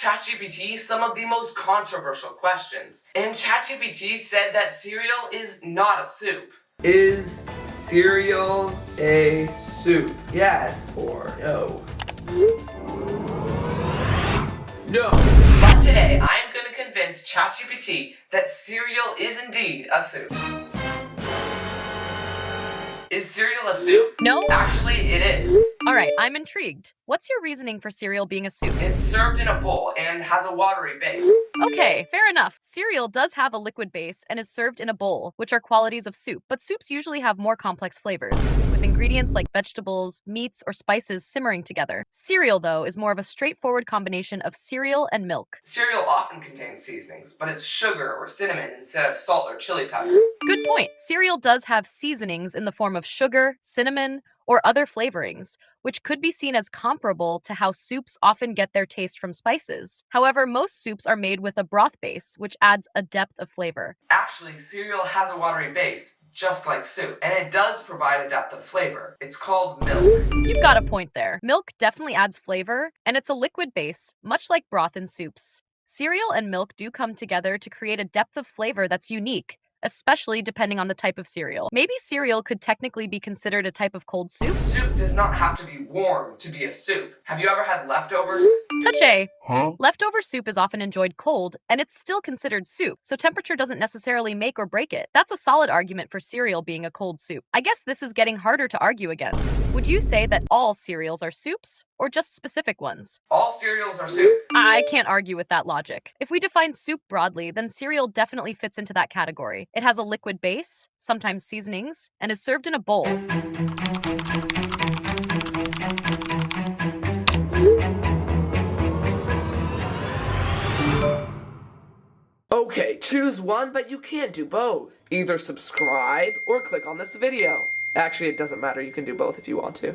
ChatGPT some of the most controversial questions, and ChatGPT said that cereal is not a soup. Is cereal a soup? Yes or no? No. But today, I am going to convince ChatGPT that cereal is indeed a soup. Is cereal a soup? No. Actually, it is. Alright, I'm intrigued. What's your reasoning for cereal being a soup? It's served in a bowl and has a watery base. Okay, fair enough. Cereal does have a liquid base and is served in a bowl, which are qualities of soup, but soups usually have more complex flavors, with ingredients like vegetables, meats, or spices simmering together. Cereal, though, is more of a straightforward combination of cereal and milk. Cereal often contains seasonings, but it's sugar or cinnamon instead of salt or chili powder. Good point. Cereal does have seasonings in the form of sugar, cinnamon, or other flavorings, which could be seen as comparable to how soups often get their taste from spices. However, most soups are made with a broth base, which adds a depth of flavor. Actually, cereal has a watery base, just like soup, and it does provide a depth of flavor. It's called milk. You've got a point there. Milk definitely adds flavor, and it's a liquid base, much like broth in soups. Cereal and milk do come together to create a depth of flavor that's unique, especially depending on the type of cereal. Maybe cereal could technically be considered a type of cold soup? Soup does not have to be warm to be a soup. Have you ever had leftovers? Touche! Huh? Leftover soup is often enjoyed cold, and it's still considered soup, so temperature doesn't necessarily make or break it. That's a solid argument for cereal being a cold soup. I guess this is getting harder to argue against. Would you say that all cereals are soups, or just specific ones? All cereals are soup. I can't argue with that logic. If we define soup broadly, then cereal definitely fits into that category. It has a liquid base, sometimes seasonings, and is served in a bowl. Okay, choose one, but you can't do both. Either subscribe or click on this video. Actually, it doesn't matter. You can do both if you want to.